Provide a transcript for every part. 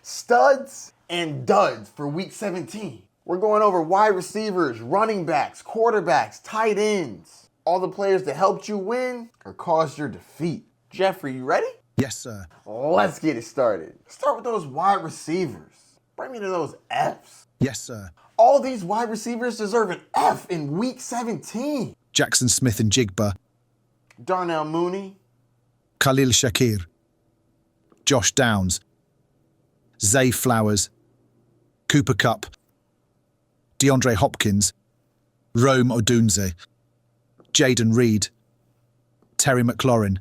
studs and duds for week 17. We're going over wide receivers, running backs, quarterbacks, tight ends, all the players that helped you win or caused your defeat. Jeffrey, you ready? Yes, sir. Let's get it started. Start with those wide receivers. Bring me to those Fs. Yes, sir. All these wide receivers deserve an F in week 17. Jackson Smith and Jigba, Darnell Mooney, Khalil Shakir, Josh Downs, Zay Flowers, Cooper Kupp, DeAndre Hopkins, Rome Odunze, Jaden Reed, Terry McLaurin.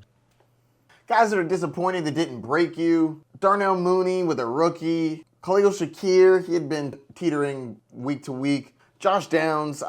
guys that are disappointing that didn't break you. Darnell Mooney with a rookie. Khalil Shakir, he had been teetering week to week. Josh Downs,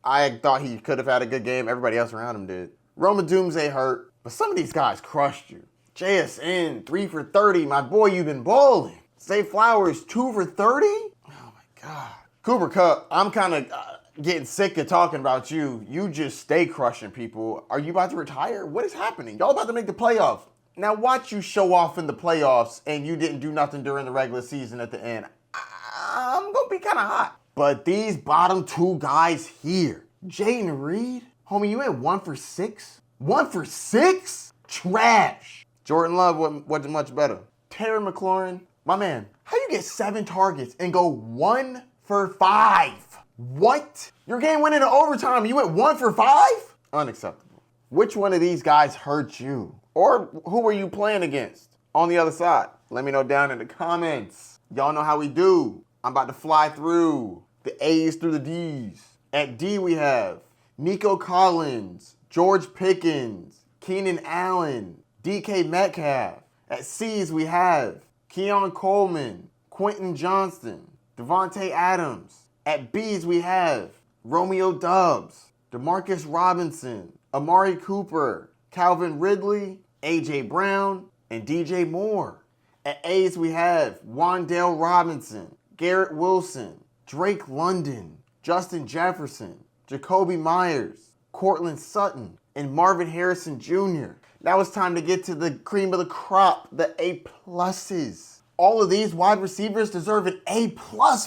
I thought he could have had a good game. Everybody else around him did. Roma Doomsday hurt, but some of these guys crushed you. JSN, 3 for 30. My boy, you've been balling. Zay Flowers, 2 for 30? Oh my God. Cooper Kupp, I'm kind of getting sick of talking about you. You just stay crushing people. Are you about to retire? What is happening? Y'all about to make the playoffs. Now watch you show off in the playoffs and you didn't do nothing during the regular season at the end. I'm going to be kind of hot. But these bottom two guys here, Jaden Reed, homie, you went 1 for 6? 1 for 6? Trash. Jordan Love wasn't much better. Terry McLaurin, my man, how you get 7 targets and go 1 for 5? What? Your game went into overtime. You went 1 for 5? Unacceptable. Which one of these guys hurt you? Or who were you playing against on the other side? Let me know down in the comments. Y'all know how we do. I'm about to fly through the A's through the D's. At D we have Nico Collins, George Pickens, Keenan Allen, DK Metcalf. At C's we have Keon Coleman, Quentin Johnston, Devontae Adams. At B's we have Romeo Doubs, Demarcus Robinson, Amari Cooper, Calvin Ridley, A.J. Brown, and DJ Moore. At A's we have Wan'Dale Robinson, Garrett Wilson, Drake London, Justin Jefferson, Jacoby Myers, Cortland Sutton, and Marvin Harrison Jr. Now it's time to get to the cream of the crop, the A+s. All of these wide receivers deserve an A+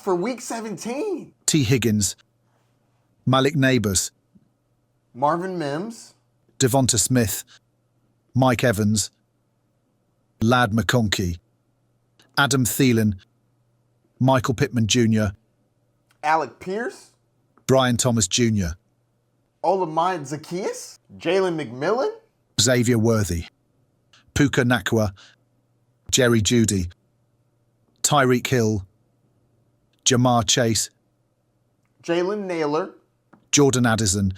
for week 17. T. Higgins, Malik Nabers, Marvin Mims, Devonta Smith, Mike Evans, Lad McConkey, Adam Thielen, Michael Pittman Jr., Alec Pierce, Brian Thomas Jr., Olamide Zacchaeus, Jalen McMillan, Xavier Worthy, Puka Nakua, Jerry Jeudy, Tyreek Hill, Jamar Chase, Jalen Naylor. Jordan Addison.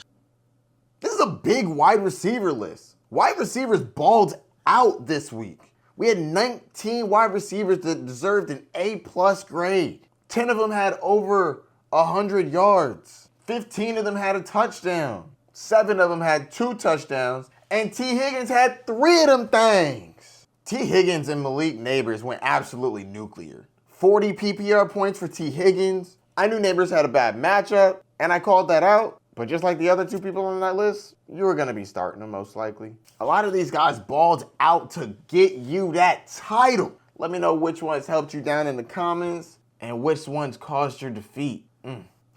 This is a big wide receiver list. Wide receivers balled out this week. We had 19 wide receivers that deserved an A+ grade. 10 of them had over 100 yards. 15 of them had a touchdown. 7 of them had 2 touchdowns. And T. Higgins had 3 of them things. T. Higgins and Malik Nabers went absolutely nuclear. 40 PPR points for T. Higgins. I knew Nabers had a bad matchup, and I called that out. But just like the other 2 people on that list, you were going to be starting them most likely. A lot of these guys balled out to get you that title. Let me know which ones helped you down in the comments and which ones caused your defeat.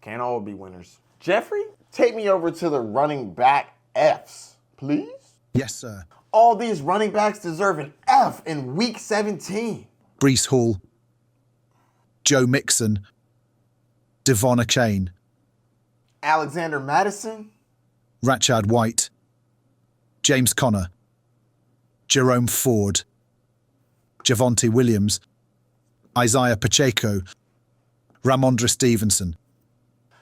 Can't all be winners. Jeffrey, take me over to the running back Fs, please. Yes, sir. All these running backs deserve an F in week 17. Breece Hall, Joe Mixon, Devon Achane, Alexander Madison, Rashad White, James Conner, Jerome Ford, Javonte Williams, Isaiah Pacheco, Ramondre Stevenson.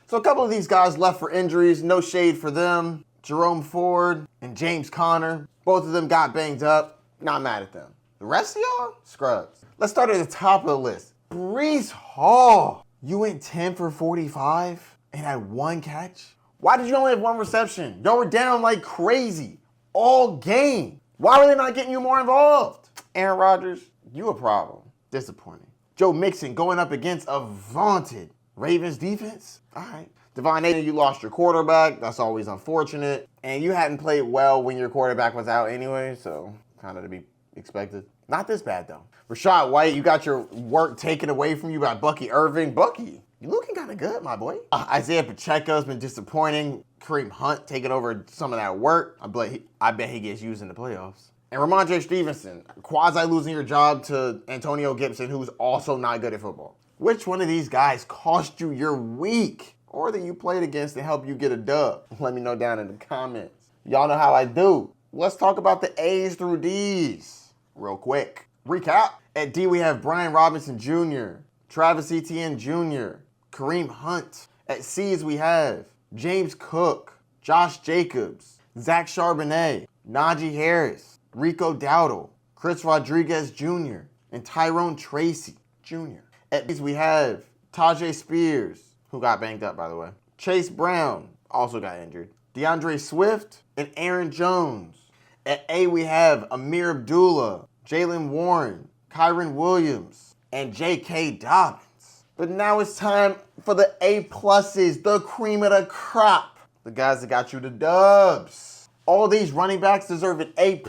So a couple of these guys left for injuries, no shade for them. Jerome Ford and James Conner, both of them got banged up. Not mad at them. The rest of y'all, scrubs. Let's start at the top of the list. Breece Hall, you went 10 for 45 and had 1 catch? Why did you only have 1 reception? Y'all were down like crazy all game. Why were they not getting you more involved? Aaron Rodgers, you a problem. Disappointing. Joe Mixon going up against a vaunted Ravens defense? All right. Devon Achane, you lost your quarterback. That's always unfortunate. And you hadn't played well when your quarterback was out anyway, so kind of to be, expected. Not this bad, though. Rachaad White, you got your work taken away from you by Bucky Irving. Bucky, you looking kind of good, my boy. Isaiah Pacheco's been disappointing. Kareem Hunt taking over some of that work. I bet he gets used in the playoffs. And Ramondre Stevenson, quasi losing your job to Antonio Gibson, who's also not good at football. Which one of these guys cost you your week or that you played against to help you get a dub? Let me know down in the comments. Y'all know how I do. Let's talk about the A's through D's real quick. Recap. At D, we have Brian Robinson Jr., Travis Etienne Jr., Kareem Hunt. At C's, we have James Cook, Josh Jacobs, Zach Charbonnet, Najee Harris, Rico Dowdle, Chris Rodriguez Jr., and Tyrone Tracy Jr. At B's, we have Tajay Spears, who got banged up, by the way. Chase Brown, also got injured. DeAndre Swift, and Aaron Jones. At A, we have Amir Abdullah, Jalen Warren, Kyron Williams, and J.K. Dobbins. But now it's time for the A+, the cream of the crop. The guys that got you the dubs. All these running backs deserve an A+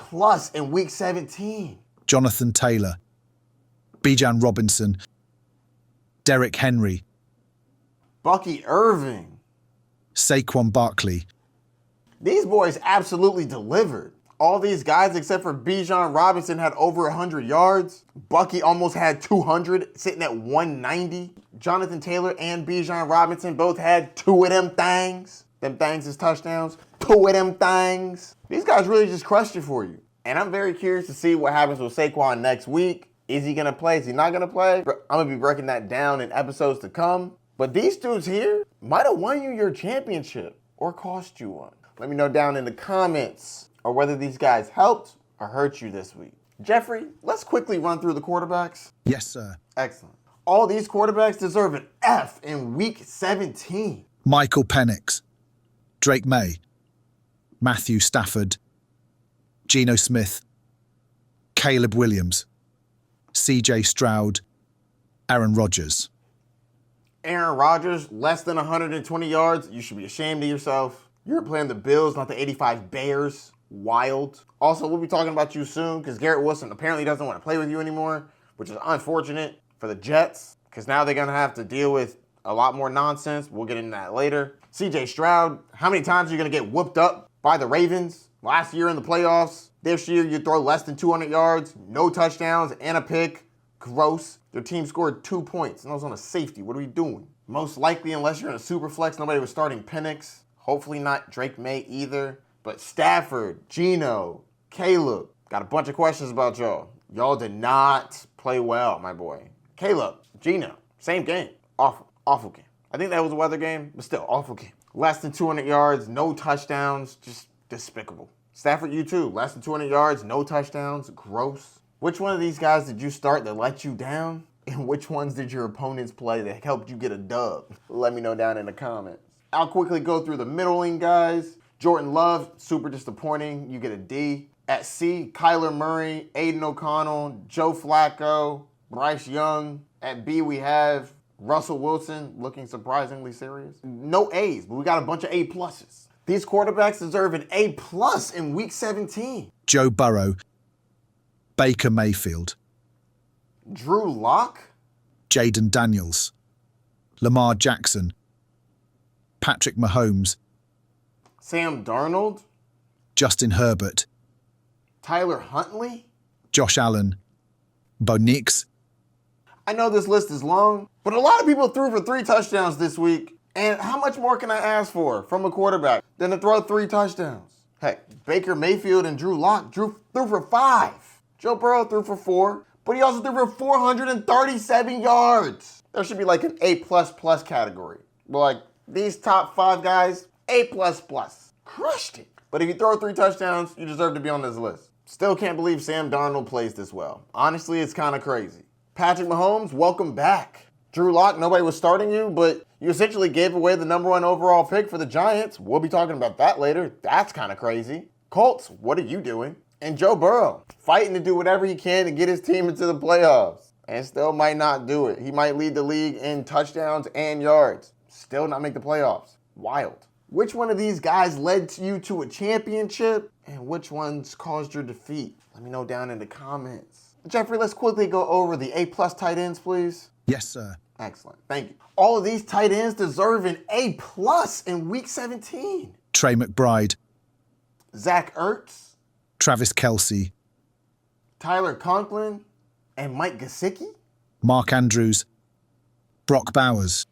in Week 17. Jonathan Taylor, Bijan Robinson, Derrick Henry, Bucky Irving, Saquon Barkley. These boys absolutely delivered. All these guys, except for Bijan Robinson, had over 100 yards. Bucky almost had 200, sitting at 190. Jonathan Taylor and Bijan Robinson both had 2 of them things. Them things is touchdowns. 2 of them things. These guys really just crushed it for you. And I'm very curious to see what happens with Saquon next week. Is he going to play? Is he not going to play? I'm going to be breaking that down in episodes to come. But these dudes here might have won you your championship or cost you one. Let me know down in the comments or whether these guys helped or hurt you this week. Jeffrey, let's quickly run through the quarterbacks. Yes, sir. Excellent. All these quarterbacks deserve an F in Week 17. Michael Penix, Drake May, Matthew Stafford, Geno Smith, Caleb Williams, CJ Stroud, Aaron Rodgers. Aaron Rodgers, less than 120 yards. You should be ashamed of yourself. You're playing the Bills, not the 85 Bears. Wild. Also, we'll be talking about you soon because Garrett Wilson apparently doesn't want to play with you anymore, which is unfortunate for the Jets because now they're going to have to deal with a lot more nonsense. We'll get into that later. CJ Stroud, how many times are you going to get whooped up by the Ravens? Last year in the playoffs, this year you throw less than 200 yards, no touchdowns, and a pick. Gross. Your team scored 2 points, and that was on a safety. What are we doing? Most likely, unless you're in a super flex, nobody was starting Penix. Hopefully not Drake May either. But Stafford, Geno, Caleb, got a bunch of questions about y'all. Y'all did not play well, my boy. Caleb, Geno, same game. Awful game. I think that was a weather game, but still, awful game. Less than 200 yards, no touchdowns, just despicable. Stafford, you too. Less than 200 yards, no touchdowns, gross. Which one of these guys did you start that let you down? And which ones did your opponents play that helped you get a dub? Let me know down in the comments. I'll quickly go through the middling guys. Jordan Love, super disappointing. You get a D. At C, Kyler Murray, Aiden O'Connell, Joe Flacco, Bryce Young. At B, we have Russell Wilson, looking surprisingly serious. No A's, but we got a bunch of A+. These quarterbacks deserve an A+ in Week 17. Joe Burrow, Baker Mayfield, Drew Lock, Jaden Daniels, Lamar Jackson, Patrick Mahomes, Sam Darnold, Justin Herbert, Tyler Huntley, Josh Allen, Bo Nix. I know this list is long, but a lot of people threw for 3 touchdowns this week. And how much more can I ask for from a quarterback than to throw 3 touchdowns? Heck, Baker Mayfield and Drew Lock threw for 5. Joe Burrow threw for 4, but he also threw for 437 yards. There should be like an A++ category. But like these top 5 guys, A++. Crushed it. But if you throw 3 touchdowns, you deserve to be on this list. Still can't believe Sam Darnold plays this well. Honestly, it's kind of crazy. Patrick Mahomes, welcome back. Drew Lock, nobody was starting you, but you essentially gave away the #1 overall pick for the Giants. We'll be talking about that later. That's kind of crazy. Colts, what are you doing? And Joe Burrow, fighting to do whatever he can to get his team into the playoffs. And still might not do it. He might lead the league in touchdowns and yards. Still not make the playoffs. Wild. Which one of these guys led you to a championship? And which ones caused your defeat? Let me know down in the comments. Jeffrey, let's quickly go over the A-plus tight ends, please. Yes, sir. Excellent. Thank you. All of these tight ends deserve an A-plus in Week 17. Trey McBride, Zach Ertz, Travis Kelce, Tyler Conklin, and Mike Gesicki. Mark Andrews, Brock Bowers,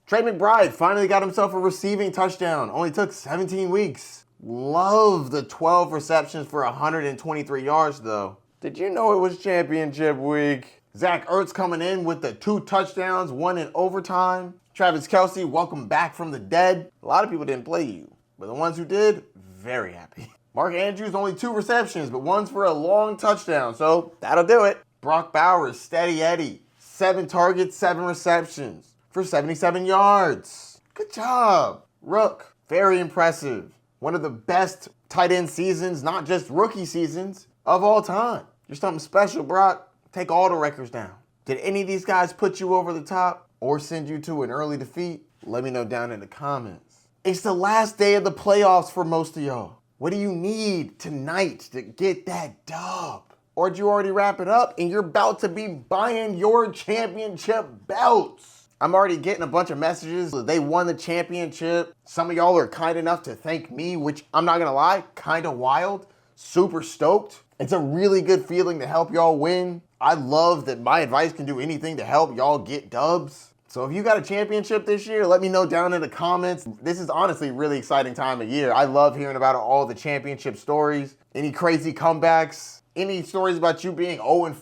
Trey McBride finally got himself a receiving touchdown. Only took 17 weeks. Love the 12 receptions for 123 yards, though. Did you know it was championship week? Zach Ertz coming in with the 2 touchdowns, 1 in overtime. Travis Kelce, welcome back from the dead. A lot of people didn't play you, but the ones who did, very happy. Mark Andrews, only 2 receptions, but one's for a long touchdown, so that'll do it. Brock Bowers, steady Eddie. 7 targets, 7 receptions for 77 yards. Good job. Rook, very impressive. One of the best tight end seasons, not just rookie seasons, of all time. You're something special, Brock. Take all the records down. Did any of these guys put you over the top or send you to an early defeat? Let me know down in the comments. It's the last day of the playoffs for most of y'all. What do you need tonight to get that dub? Or did you already wrap it up and you're about to be buying your championship belts? I'm already getting a bunch of messages that they won the championship. Some of y'all are kind enough to thank me, which I'm not gonna lie, kind of wild. Super stoked. It's a really good feeling to help y'all win. I love that my advice can do anything to help y'all get dubs. So if you got a championship this year, let me know down in the comments. This is honestly a really exciting time of year. I love hearing about all the championship stories, any crazy comebacks, any stories about you being 0-4,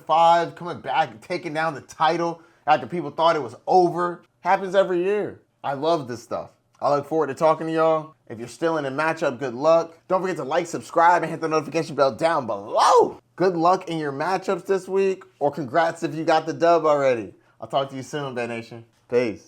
0-5, coming back and taking down the title after people thought it was over. Happens every year. I love this stuff. I look forward to talking to y'all. If you're still in a matchup, good luck. Don't forget to like, subscribe, and hit the notification bell down below. Good luck in your matchups this week, or congrats if you got the dub already. I'll talk to you soon, Bet Nation. Peace.